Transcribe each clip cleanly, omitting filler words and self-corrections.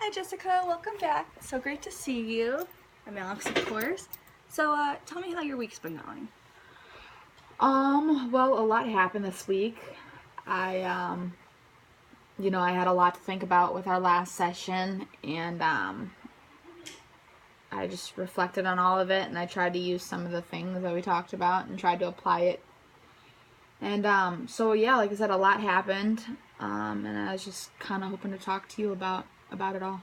Hi Jessica, welcome back. So great to see you. I'm Alex, of course. So tell me how your week's been going. Well, a lot happened this week. I I had a lot to think about with our last session, and I just reflected on all of it, and I tried to use some of the things that we talked about and tried to apply it. And so yeah, like I said, a lot happened, and I was just kind of hoping to talk to you about it all.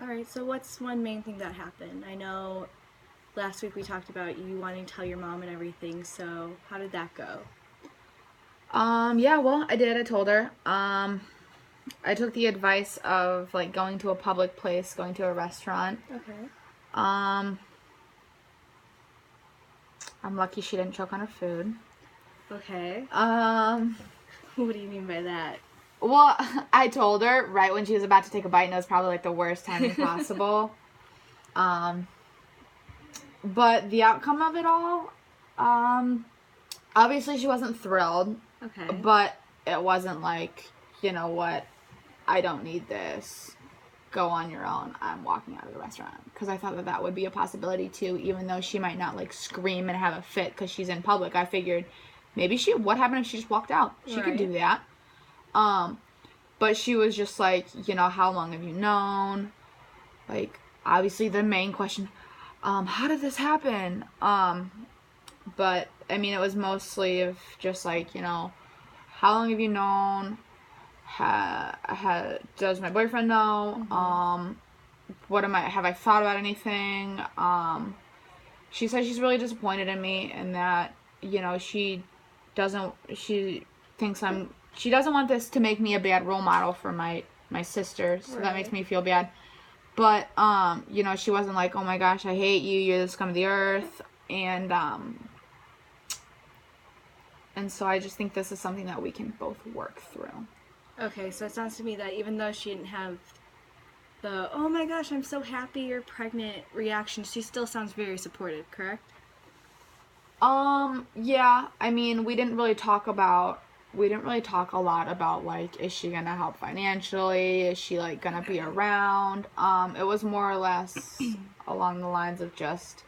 Alright, so what's one main thing that happened? I know last week we talked about you wanting to tell your mom and everything, so how did that go? Yeah, well, I did. I told her. I took the advice of like going to a public place, going to a restaurant. Okay. Um, I'm lucky she didn't choke on her food. Okay. Um, What do you mean by that? well, I told her right when she was about to take a bite, and it was probably like the worst timing possible. But the outcome of it all, obviously she wasn't thrilled, Okay. but it wasn't like, you know what, I don't need this. Go on your own. I'm walking out of the restaurant. Because I thought that that would be a possibility too, even though she might not like scream and have a fit because she's in public. I figured maybe what happened if she just walked out? She could do that. But she was just like, how long have you known? Like, obviously the main question, how did this happen? But I mean, it was mostly of just like, how long have you known? Does my boyfriend know? Have I thought about anything? She said she's really disappointed in me and that, she thinks she doesn't want this to make me a bad role model for my sister, so that makes me feel bad. But, she wasn't like, oh my gosh, I hate you, you're the scum of the earth, and so I just think this is something that we can both work through. Okay, so it sounds to me that even though she didn't have the, oh my gosh, I'm so happy you're pregnant reaction, she still sounds very supportive, correct? Yeah, I mean, we didn't really talk a lot about, like, is she gonna help financially? Is she, like, gonna be around? It was more or less along the lines of just,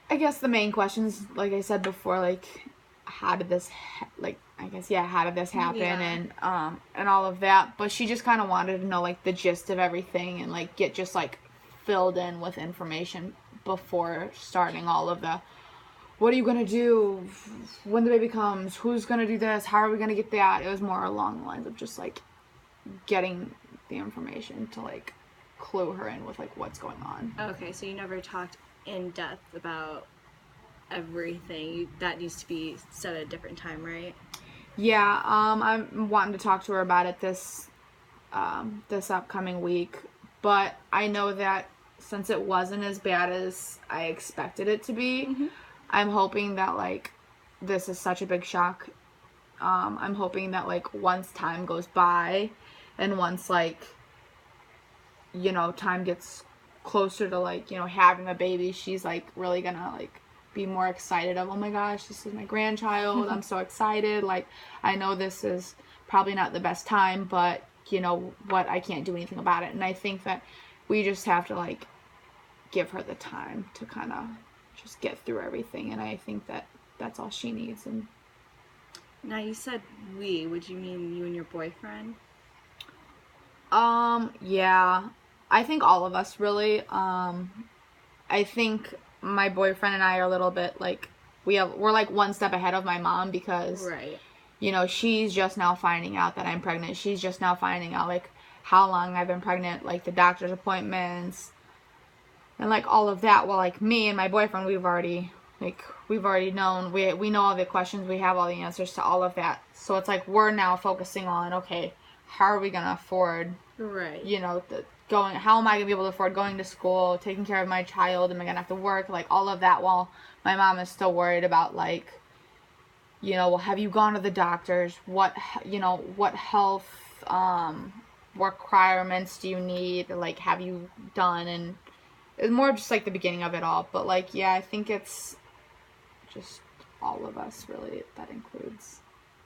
I guess the main questions, like I said before, like, how did this, how did this happen? Yeah. And all of that. But she just kind of wanted to know, like, the gist of everything and, like, get just, like, filled in with information before starting all of the, what are you going to do when the baby comes? Who's going to do this? How are we going to get that? It was more along the lines of just, like, getting the information to, like, clue her in with, like, what's going on. Okay, so you never talked in depth about everything. That needs to be said at a different time, right? Yeah, I'm wanting to talk to her about it this upcoming week, but I know that since it wasn't as bad as I expected it to be, I'm hoping that, like, this is such a big shock. I'm hoping that, like, once time goes by and once, like, time gets closer to, like, having a baby, she's, like, really gonna, like, be more excited of, oh my gosh, this is my grandchild. I'm so excited. Like, I know this is probably not the best time, but you know what, I can't do anything about it. And I think that we just have to, like, give her the time to kind of just get through everything. And I think that that's all she needs. And Now you said we. Would you mean you and your boyfriend? yeah, I think all of us really. I think my boyfriend and I are a little bit like, we're like one step ahead of my mom because, Right. She's just now finding out that I'm pregnant. She's just now finding out, like, how long I've been pregnant, like, the doctor's appointments, and, like, all of that. Well, like, me and my boyfriend, we've already known, we know all the questions, we have all the answers to all of that. So it's like, we're now focusing on, okay, how are we going to afford, Right. how am I going to be able to afford going to school, taking care of my child, am I going to have to work, like, all of that, while my mom is still worried about, like, well, have you gone to the doctors? What health requirements do you need? Like, have you done? And it's more just like the beginning of it all. But, like, yeah, I think it's just all of us, really, that includes.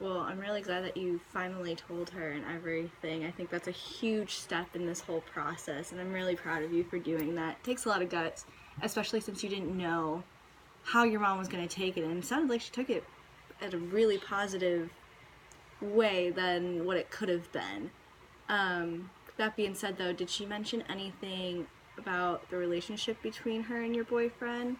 Well, I'm really glad that you finally told her and everything. I think that's a huge step in this whole process, and I'm really proud of you for doing that. It takes a lot of guts, especially since you didn't know how your mom was going to take it, and it sounded like she took it at a really positive way than what it could have been. That being said, though, did she mention anything about the relationship between her and your boyfriend?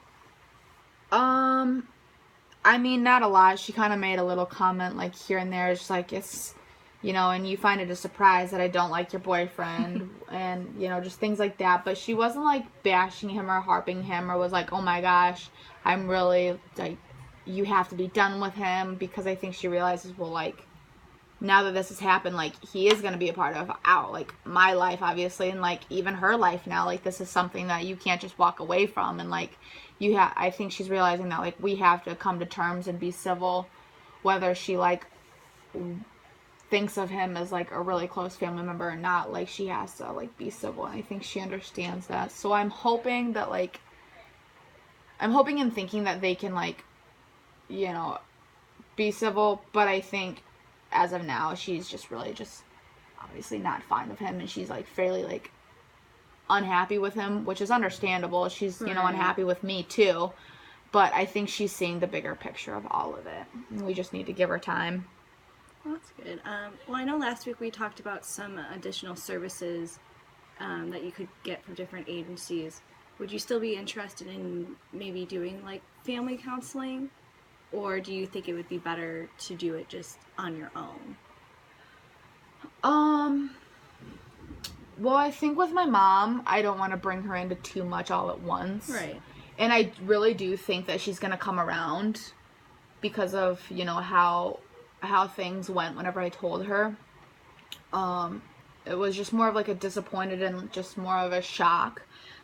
I mean, not a lot. She kind of made a little comment, like, here and there, just like, it's, and you find it a surprise that I don't like your boyfriend, and, just things like that. But she wasn't, like, bashing him or harping him, or was like, oh my gosh, I'm really, like, you have to be done with him, because I think she realizes, well, like, now that this has happened, like, he is going to be a part of my life, obviously, and, like, even her life now. Like, this is something that you can't just walk away from, and, like, I think she's realizing that, like, we have to come to terms and be civil, whether she, like, thinks of him as, like, a really close family member or not. Like, she has to, like, be civil, and I think she understands that. So I'm hoping and thinking that they can, like, be civil, but I think as of now, she's just really just obviously not fond of him, and she's, like, fairly, like, unhappy with him, which is understandable. She's, Right. Unhappy with me, too, but I think she's seeing the bigger picture of all of it, and we just need to give her time. Well, that's good. Well, I know last week we talked about some additional services that you could get from different agencies. Would you still be interested in maybe doing, like, family counseling? Or do you think it would be better to do it just on your own? Well, I think with my mom, I don't want to bring her into too much all at once. Right. And I really do think that she's going to come around because of, how things went whenever I told her. It was just more of, like, a disappointed and just more of a shock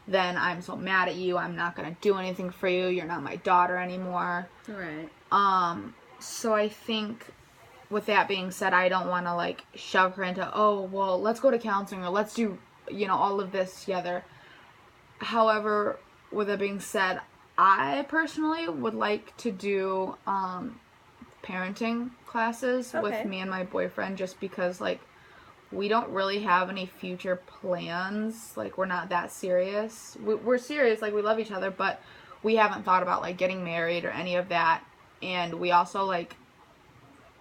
than I'm so mad at you, I'm not going to do anything for you, you're not my daughter anymore. Right. So I think with that being said, I don't want to, like, shove her into, oh, well, let's go to counseling, or let's do, all of this together. However, with that being said, I personally would like to do parenting classes with me and my boyfriend, just because, like, we don't really have any future plans. Like, we're not that serious. We're serious, like, we love each other, but we haven't thought about, like, getting married or any of that. And we also, like,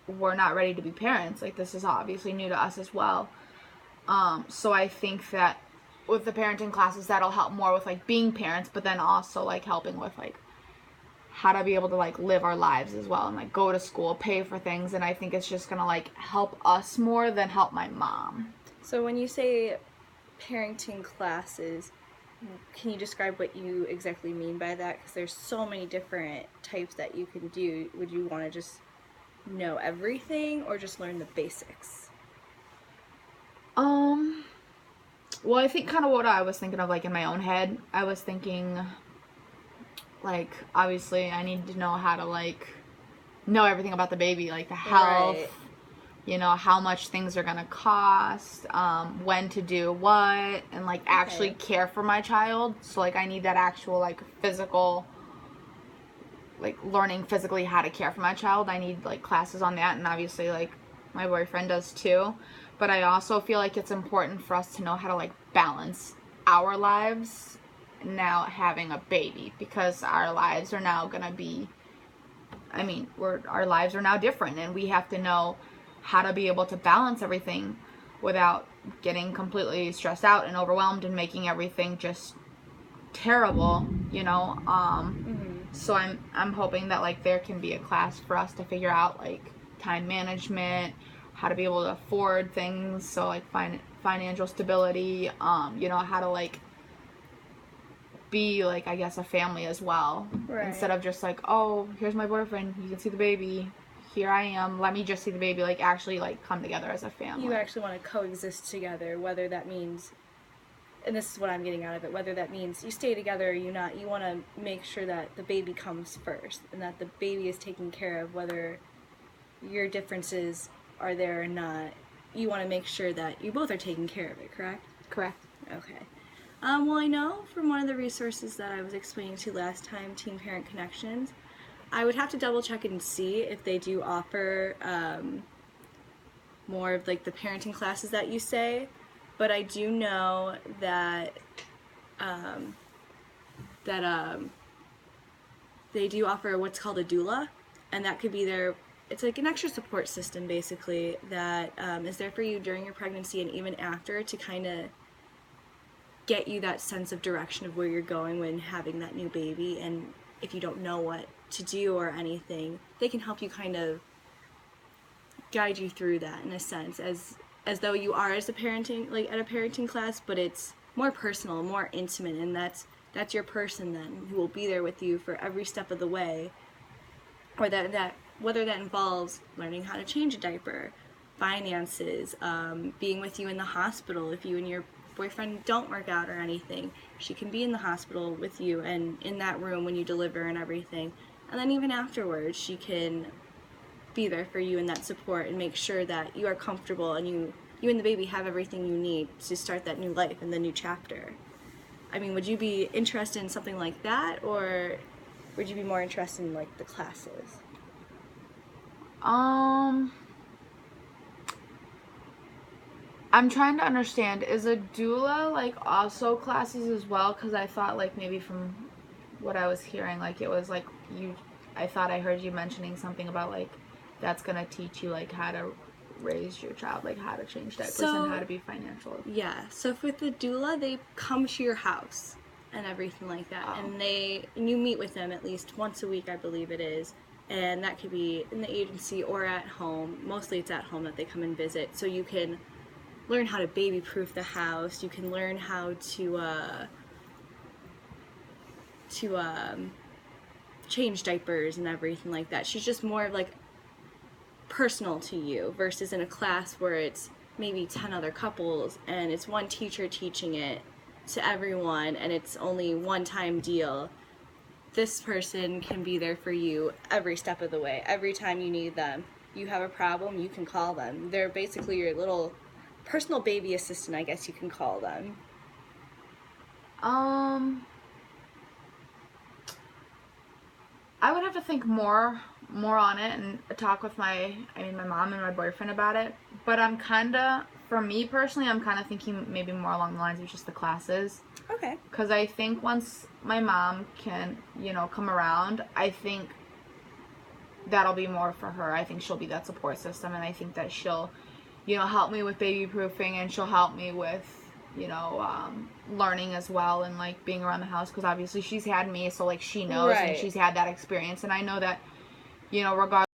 we're not ready to be parents. Like, this is obviously new to us as well. So I think that with the parenting classes, that'll help more with, like, being parents, but then also, like, helping with, like, how to be able to, like, live our lives as well, and, like, go to school, pay for things. And I think it's just gonna, like, help us more than help my mom. So when you say parenting classes, can you describe what you exactly mean by that? Because there's so many different types that you can do. Would you want to just know everything, or just learn the basics? Well, I think kind of what I was thinking of, like, in my own head, I was thinking, like, obviously I need to know how to, like, know everything about the baby, like the health, Right. How much things are gonna cost, when to do what, and, like, actually care for my child. So, like, I need that actual, like, physical, like, learning physically how to care for my child. I need, like, classes on that, and obviously, like, my boyfriend does too. But I also feel like it's important for us to know how to, like, balance our lives now having a baby, because our lives are now gonna be, our lives are now different, and we have to know how to be able to balance everything without getting completely stressed out and overwhelmed and making everything just terrible, So I'm hoping that, like, there can be a class for us to figure out, like, time management, how to be able to afford things, so, like, financial stability, how to, like, be, like, I guess, a family as well. Right. Instead of just, like, oh, here's my boyfriend, you can see the baby, here I am, let me just see the baby. Like, actually, like, come together as a family. You actually want to coexist together, whether that means, and this is what I'm getting out of it, whether that means you stay together or you not, you want to make sure that the baby comes first, and that the baby is taken care of, whether your differences are there or not. You want to make sure that you both are taking care of it, correct? Correct. Okay. Well, I know from one of the resources that I was explaining to last time, Teen Parent Connections, I would have to double check and see if they do offer more of like the parenting classes that you say, but I do know that um, that they do offer what's called a doula, and that could be their. It's like an extra support system, basically, that is there for you during your pregnancy and even after to kind of get you that sense of direction of where you're going when having that new baby. And if you don't know what to do or anything, they can help you kind of guide you through that in a sense, as though you are as a parenting, like at a parenting class, but it's more personal, more intimate, and that's your person then who will be there with you for every step of the way, or that whether that involves learning how to change a diaper, finances, being with you in the hospital if you and your boyfriend don't work out or anything. She can be in the hospital with you and in that room when you deliver and everything. And then even afterwards, she can be there for you in that support and make sure that you are comfortable and you and the baby have everything you need to start that new life and the new chapter. I mean, would you be interested in something like that, or would you be more interested in like the classes? I'm trying to understand, is a doula like also classes as well? Because I thought like maybe from what I was hearing, like it was like I thought I heard you mentioning something about like that's gonna teach you like how to raise your child, like how to change diapers and how to be financial. Yeah, so with the doula, they come to your house and everything like that, and you meet with them at least once a week, I believe it is, and that could be in the agency or at home. Mostly it's at home that they come and visit, so you can learn how to baby proof the house. You can learn how to change diapers and everything like that. She's just more like personal to you versus in a class where it's maybe 10 other couples and it's one teacher teaching it to everyone and it's only one time deal. This person can be there for you every step of the way. Every time you need them, you have a problem, you can call them. They're basically your little personal baby assistant, I guess you can call them. I would have to think more on it and talk with my mom and my boyfriend about it. But for me personally, I'm kind of thinking maybe more along the lines of just the classes. Okay. Because I think once my mom can, come around, I think that'll be more for her. I think she'll be that support system, and I think that she'll, help me with baby proofing, and she'll help me with, learning as well, and like being around the house, because obviously she's had me, so like she knows, and she's had that experience, and I know that, regardless